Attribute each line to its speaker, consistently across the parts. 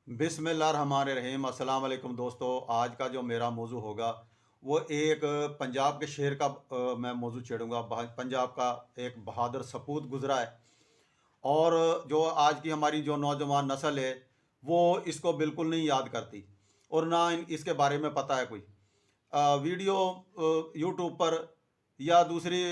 Speaker 1: बिस्मिल्लाहिर्रहमानिर्रहीम। अस्सलाम वालेकुम दोस्तों। आज का जो मेरा मौजू होगा वो एक पंजाब के शेर का मैं मौजू छेड़ूंगा। पंजाब का एक बहादुर सपूत गुजरा है और जो आज की हमारी जो नौजवान नस्ल है वो इसको बिल्कुल नहीं याद करती और ना इसके बारे में पता है कोई। वीडियो यूट्यूब पर या दूसरी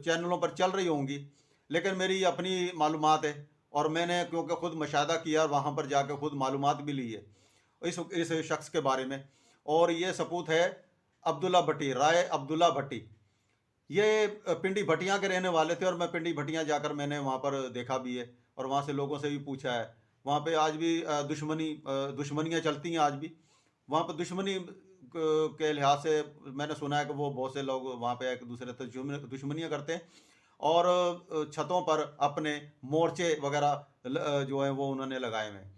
Speaker 1: चैनलों पर चल रही होंगी, लेकिन मेरी अपनी मालूमात है और मैंने क्योंकि ख़ुद मुशाहिदा किया और वहाँ पर जाकर ख़ुद मालूमात भी ली है इस शख्स के बारे में। और ये सपूत है अब्दुल्ला भट्टी, राय अब्दुल्ला भट्टी। ये पिंडी भटियाँ के रहने वाले थे और मैं पिंडी भटियाँ जाकर मैंने वहाँ पर देखा भी है और वहाँ से लोगों से भी पूछा है। वहाँ पे आज भी दुश्मनियाँ चलती हैं आज भी। वहाँ पर दुश्मनी के लिहाज से मैंने सुना है कि वो बहुत से लोग वहाँ पे एक दूसरे से दुश्मनियाँ करते हैं और छतों पर अपने मोर्चे वगैरह जो है वो उन्होंने लगाए हुए हैं।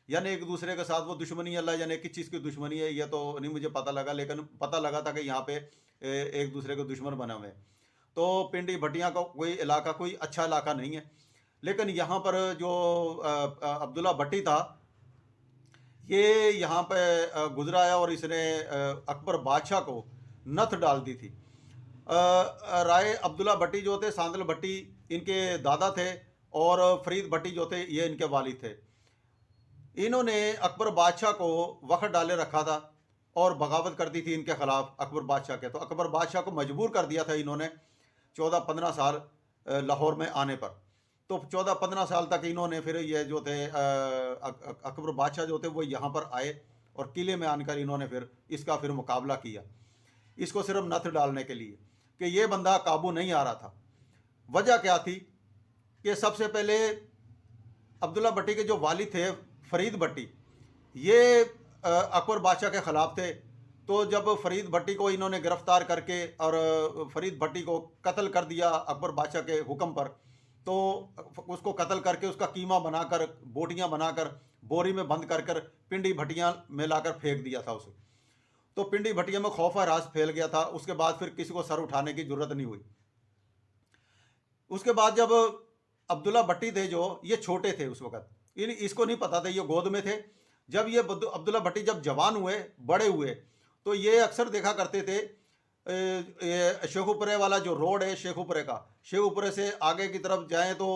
Speaker 1: यानी एक दूसरे के साथ वो दुश्मनी अल्लाह जाने किस चीज़ की दुश्मनी है, ये तो नहीं मुझे पता लगा, लेकिन पता लगा था कि यहाँ पे एक दूसरे के दुश्मन बने हुए हैं। तो पिंडी भटियाँ का कोई इलाका कोई अच्छा इलाका नहीं है, लेकिन यहाँ पर जो अब्दुल्ला भट्टी था ये यहाँ पे गुजरा है और इसने अकबर बादशाह को नथ डाल दी थी। राय अब्दुल्ला भट्टी जो थे, सांदल भट्टी इनके दादा थे और फरीद भट्टी जो थे ये इनके वालिद थे। इन्होंने अकबर बादशाह को वक़्त डाले रखा था और बगावत कर दी थी इनके ख़िलाफ़ अकबर बादशाह के। तो अकबर बादशाह को मजबूर कर दिया था इन्होंने 14-15 साल लाहौर में आने पर। तो 14-15 साल तक इन्होंने फिर ये जो थे अकबर बादशाह जो थे वो यहाँ पर आए और किले में आकर इन्होंने फिर इसका फिर मुकाबला किया, इसको सिर्फ नथ डालने के लिए कि ये बंदा काबू नहीं आ रहा था। वजह क्या थी कि सबसे पहले अब्दुल्ला भट्टी के जो वालिद थे फरीद भट्टी, ये अकबर बादशाह के ख़िलाफ़ थे। तो जब फरीद भट्टी को इन्होंने गिरफ़्तार करके और फरीद भट्टी को कत्ल कर दिया अकबर बादशाह के हुक्म पर, तो उसको कत्ल करके उसका कीमा बनाकर, बोटियां बनाकर, बोरी में बंद कर कर पिंडी भटियां में लाकर फेंक दिया था उसे। तो पिंडी भटिया में खौफ हरास फैल गया था। उसके बाद फिर किसी को सर उठाने की जरूरत नहीं हुई। उसके बाद जब अब्दुल्ला भट्टी थे जो, ये छोटे थे उस वक़्त, इसको नहीं पता था, ये गोद में थे। जब ये अब्दुल्ला भट्टी जब जवान हुए, बड़े हुए, तो ये अक्सर देखा करते थे शेखुपुरे वाला जो रोड है, शेखुपुरे का, शेखुपुरे से आगे की तरफ जाएं तो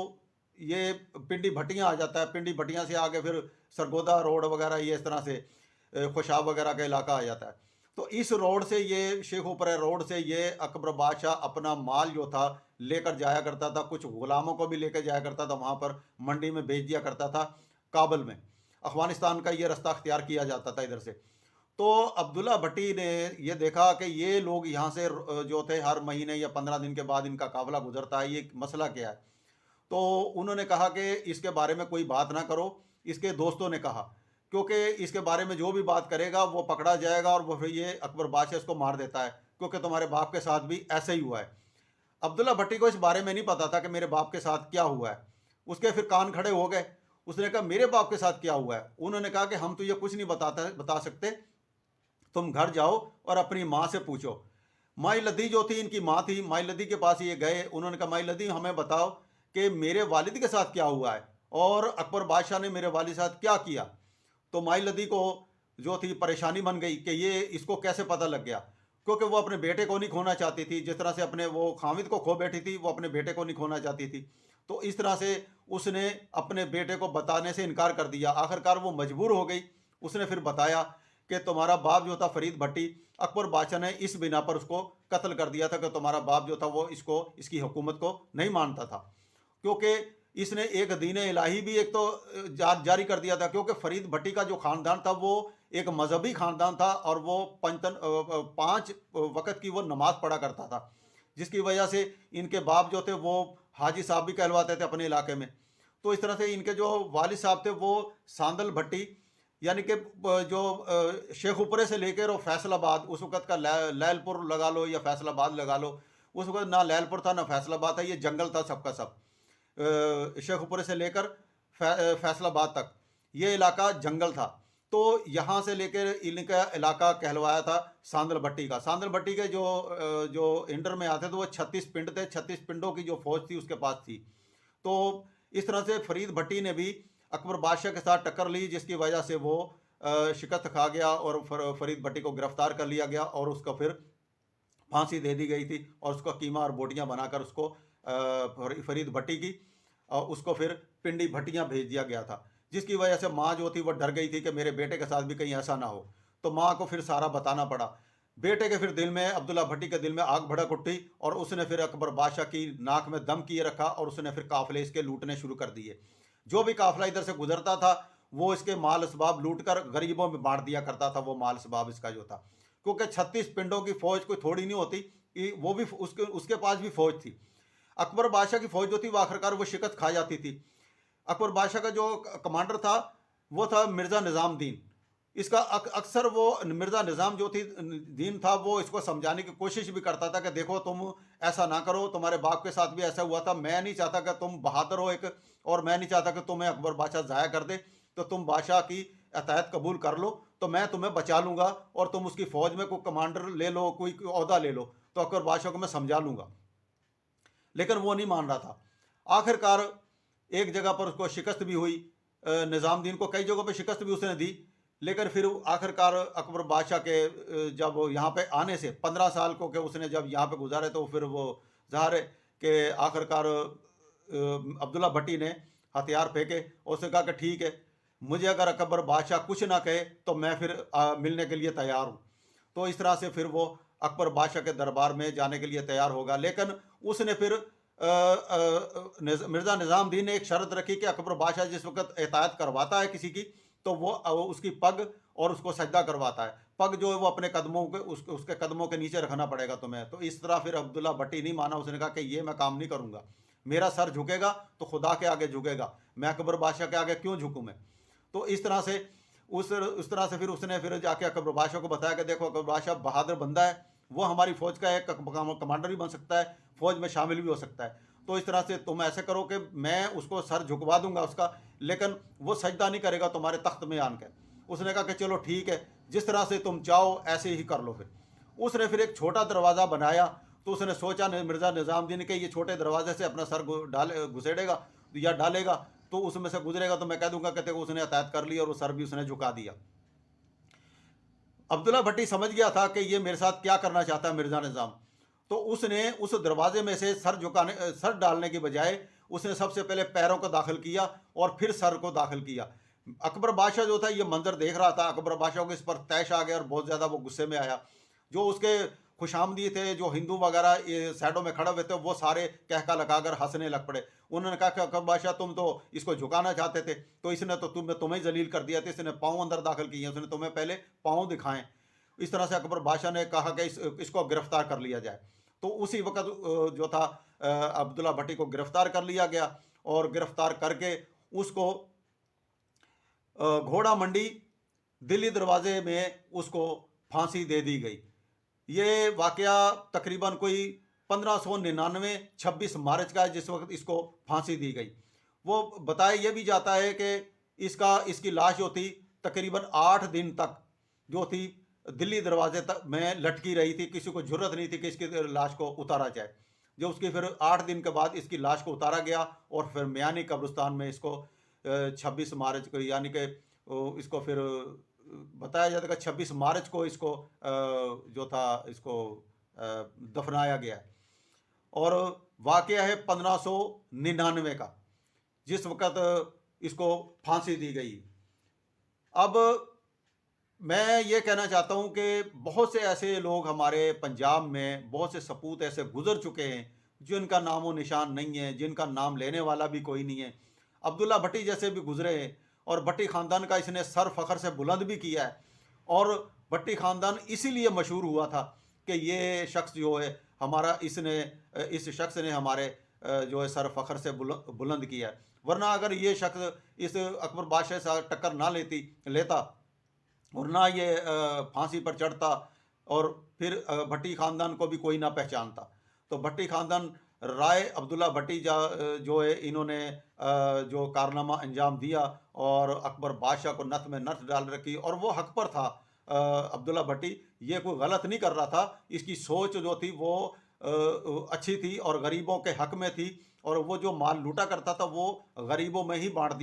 Speaker 1: ये पिंडी भटियाँ आ जाता है। पिंडी भटियाँ से आगे फिर सरगोदा रोड वगैरह, ये इस तरह से खुशाब वगैरह का इलाका आ जाता है। तो इस रोड से, ये शेखुपुरे रोड से ये अकबर बादशाह अपना माल जो था लेकर जाया करता था। कुछ गुलामों को भी लेकर जाया करता था, वहाँ पर मंडी में बेच दिया करता था। काबुल में अफ़गानिस्तान का ये रास्ता अख्तियार किया जाता था इधर से। तो अब्दुल्ला भट्टी ने ये देखा कि ये लोग यहाँ से जो थे हर महीने या 15 दिन के बाद इनका काफ़िला गुजरता है, ये मसला क्या है। तो उन्होंने कहा कि इसके बारे में कोई बात ना करो। इसके दोस्तों ने कहा, क्योंकि इसके बारे में जो भी बात करेगा वो पकड़ा जाएगा और वो फिर ये अकबर बादशाह इसको मार देता है, क्योंकि तुम्हारे बाप के साथ भी ऐसे ही हुआ है। अब्दुल्ला भट्टी को इस बारे में नहीं पता था कि मेरे बाप के साथ क्या हुआ है। उसके फिर कान खड़े हो गए। उसने कहा मेरे बाप के साथ क्या हुआ है। उन्होंने कहा कि हम तो ये कुछ नहीं बता सकते, तुम घर जाओ और अपनी माँ से पूछो। माई लद्दी जो थी, इनकी माँ थी, माई लद्दी के पास ये गए। उन्होंने कहा माई लद्दी हमें बताओ कि मेरे वालिद के साथ क्या हुआ है और अकबर बादशाह ने मेरे वालिद के साथ क्या किया। तो माई लद्दी को जो थी परेशानी बन गई कि ये इसको कैसे पता लग गया, क्योंकि वो अपने बेटे को नहीं खोना चाहती थी। जिस तरह से अपने वो खामिद को खो बैठी थी, वो अपने बेटे को नहीं खोना चाहती थी। तो इस तरह से उसने अपने बेटे को बताने से इनकार कर दिया। आखिरकार वो मजबूर हो गई। उसने फिर बताया कि तुम्हारा बाप जो था फरीद भट्टी, अकबर बादशाह ने इस बिना पर उसको कत्ल कर दिया था कि तुम्हारा बाप जो था वो इसकी हुकूमत को नहीं मानता था, क्योंकि इसने एक दीन इलाही भी एक तो जारी कर दिया था। क्योंकि फरीद भट्टी का जो ख़ानदान था वो एक मजहबी ख़ानदान था और वो 5 वक़्त की वो नमाज़ पढ़ा करता था, जिसकी वजह से इनके बाप जो थे वो हाजी साहब भी कहलवाते थे अपने इलाके में। तो इस तरह से इनके जो वालिद साहब थे वो सांदल भट्टी, यानी कि जो शेखुपुरे से लेकर और फैसलाबाद, उस वक़्त का लैलपुर लगा लो या फैसलाबाद लगा लो, उस वक़्त ना लैलपुर था ना फैसलाबाद था, ये जंगल था सबका सब। शेखुपुरे से लेकर फैसलाबाद तक ये इलाका जंगल था। तो यहाँ से लेकर इनका इलाका कहलवाया था सांदल भट्टी का। सांदल भट्टी के जो इंटर में आते थे वो 36 पिंड थे। 36 पिंडों की जो फौज थी उसके पास थी। तो इस तरह से फरीद भट्टी ने भी अकबर बादशाह के साथ टक्कर ली, जिसकी वजह से वो शिकस्त खा गया और फरीद भट्टी को गिरफ्तार कर लिया गया और उसको फिर फांसी दे दी गई थी और उसका कीमा और बोटियां बनाकर उसको फरीद भट्टी की उसको फिर पिंडी भट्टियां भेज दिया गया था, जिसकी वजह से माँ जो थी वो डर गई थी कि मेरे बेटे के साथ भी कहीं ऐसा ना हो। तो माँ को फिर सारा बताना पड़ा। बेटे के फिर दिल में, अब्दुल्ला भट्टी के दिल में आग भड़क उठी और उसने फिर अकबर बादशाह की नाक में दम किए रखा और उसने फिर काफिले इसके लूटने शुरू कर दिए। जो भी काफिला इधर से गुजरता था वो इसके माल असबाब लूट कर गरीबों में बांट दिया करता था, वो माल असबाब इसका जो था, क्योंकि 36 पिंडों की फौज कोई थोड़ी नहीं होती कि वो भी उसके उसके पास भी फौज थी। अकबर बादशाह की फौज जो थी वो आखिरकार वो शिकस्त खा जाती थी। अकबर बादशाह का जो कमांडर था वो था मिर्ज़ा निज़ामुद्दीन। इसका अक्सर वो मिर्ज़ा निज़ाम जो थी दीन था वो इसको समझाने की कोशिश भी करता था कि देखो तुम ऐसा ना करो, तुम्हारे बाप के साथ भी ऐसा हुआ था, मैं नहीं चाहता कि तुम बहादुर हो एक, और मैं नहीं चाहता कि तुम्हें अकबर बादशाह ज़ाया कर दे, तो तुम बादशाह की अतायत कबूल कर लो तो मैं तुम्हें बचा लूँगा और तुम उसकी फ़ौज में कोई कमांडर ले लो, कोई ओहदा ले लो, तो अकबर बादशाह को मैं समझा लूँगा। लेकिन वो नहीं मान रहा था। आखिरकार एक जगह पर उसको शिकस्त भी हुई, निज़ामुद्दीन को कई जगहों पे शिकस्त भी उसने दी, लेकिन फिर आखिरकार अकबर बादशाह के जब यहाँ पे आने से 15 साल को के उसने जब यहाँ पे गुजारे तो फिर वो ज़ाहिर है कि आखिरकार अब्दुल्ला भट्टी ने हथियार फेंके और उसने कहा कि ठीक है, मुझे अगर अकबर बादशाह कुछ ना कहे तो मैं फिर मिलने के लिए तैयार हूँ। तो इस तरह से फिर वो अकबर बादशाह के दरबार में जाने के लिए तैयार होगा, लेकिन उसने फिर मिर्ज़ा निज़ामुद्दीन ने एक शर्त रखी कि अकबर बादशाह जिस वक्त एतायत करवाता है किसी की तो वो उसकी पग और उसको सजदा करवाता है, पग जो है वो अपने कदमों के उसके कदमों के नीचे रखना पड़ेगा तुम्हें। तो इस तरह फिर अब्दुल्ला भट्टी नहीं माना, उसने कहा कि ये मैं काम नहीं करूँगा, मेरा सर झुकेगा तो खुदा के आगे झुकेगा, मैं अकबर बादशाह के आगे क्यों झुकूँ मैं। तो इस तरह से उस तरह से फिर उसने फिर जाके अकबर बादशाह को बताया कि देखो अकबर बादशाह बहादुर बंदा है, वो हमारी फ़ौज का एक कमांडर भी बन सकता है, फ़ौज में शामिल भी हो सकता है। तो इस तरह से तुम ऐसे करो कि मैं उसको सर झुकवा दूंगा उसका, लेकिन वो सजदा नहीं करेगा तुम्हारे तख्त में आन के। उसने कहा कि चलो ठीक है, जिस तरह से तुम चाहो ऐसे ही कर लो। फिर उसने फिर एक छोटा दरवाज़ा बनाया, तो उसने सोचा मिर्ज़ा निज़ामुद्दीन के ये छोटे दरवाजे से अपना सर घुसेड़ेगा या डालेगा तो उसमें से गुजरेगा तो मैं कह दूंगा कहते उसने अतायत कर ली और वो सर भी उसने झुका दिया। अब्दुल्ला भट्टी समझ गया था कि ये मेरे साथ क्या करना चाहता है मिर्ज़ा निज़ाम, तो उसने उस दरवाजे में से सर डालने के बजाय उसने सबसे पहले पैरों को दाखिल किया और फिर सर को दाखिल किया। अकबर बादशाह जो था ये मंजर देख रहा था, अकबर बादशाह को इस पर तैश आ गया और बहुत ज़्यादा वो गुस्से में आया। जो उसके खुशामदी थे, जो हिंदू वगैरह ये साइडों में खड़े हुए थे, वो सारे कहका लगाकर हंसने लग पड़े। उन्होंने कहा कि अकबर बादशाह तुम तो इसको झुकाना चाहते थे, तो इसने तो तुम्हें जलील कर दिया था, इसने पाँव अंदर दाखिल किए, उसने तुम्हें पहले पाँव दिखाएं। इस तरह से अकबर बादशाह ने कहा कि इसको गिरफ्तार कर लिया जाए। तो उसी वक्त जो था अब्दुल्ला भट्टी को गिरफ्तार कर लिया गया और गिरफ्तार करके उसको घोड़ा मंडी दिल्ली दरवाजे में उसको फांसी दे दी गई। ये वाकया तकरीबन कोई 1599 26 मार्च का है जिस वक्त इसको फांसी दी गई। वो बताया ये भी जाता है कि इसकी लाश जो थी तकरीबन 8 दिन तक जो थी दिल्ली दरवाजे तक में लटकी रही थी, किसी को जरूरत नहीं थी कि इसकी लाश को उतारा जाए। जो उसकी फिर 8 दिन के बाद इसकी लाश को उतारा गया और फिर मियानी कब्रिस्तान में इसको 26 मार्च को यानी कि इसको फिर बताया जाता है कि 26 मार्च को इसको जो था इसको दफनाया गया। और वाकया है 1599 का जिस वक़्त इसको फांसी दी गई। अब मैं ये कहना चाहता हूँ कि बहुत से ऐसे लोग हमारे पंजाब में, बहुत से सपूत ऐसे गुजर चुके हैं जिनका नामो निशान नहीं है, जिनका नाम लेने वाला भी कोई नहीं है। अब्दुल्ला भट्टी जैसे भी गुजरे हैं और भट्टी ख़ानदान का इसने सर फ़ख्र से बुलंद भी किया है। और भट्टी ख़ानदान इसीलिए मशहूर हुआ था कि ये शख्स जो है हमारा इस शख्स ने हमारे जो है सर फ़ख्र से बुलंद किया है। वरना अगर ये शख्स इस अकबर बादशाह से टक्कर ना लेता और ना ये फांसी पर चढ़ता और फिर भट्टी ख़ानदान को भी कोई ना पहचानता। तो भट्टी ख़ानदान राय अब्दुल्ला भट्टी जो है इन्होंने जो कारनामा अंजाम दिया और अकबर बादशाह को नथ में नथ डाल रखी और वो हक पर था। अब्दुल्ला भट्टी ये कोई गलत नहीं कर रहा था, इसकी सोच जो थी वो अच्छी थी और गरीबों के हक में थी और वो जो माल लूटा करता था वो गरीबों में ही बांट दिया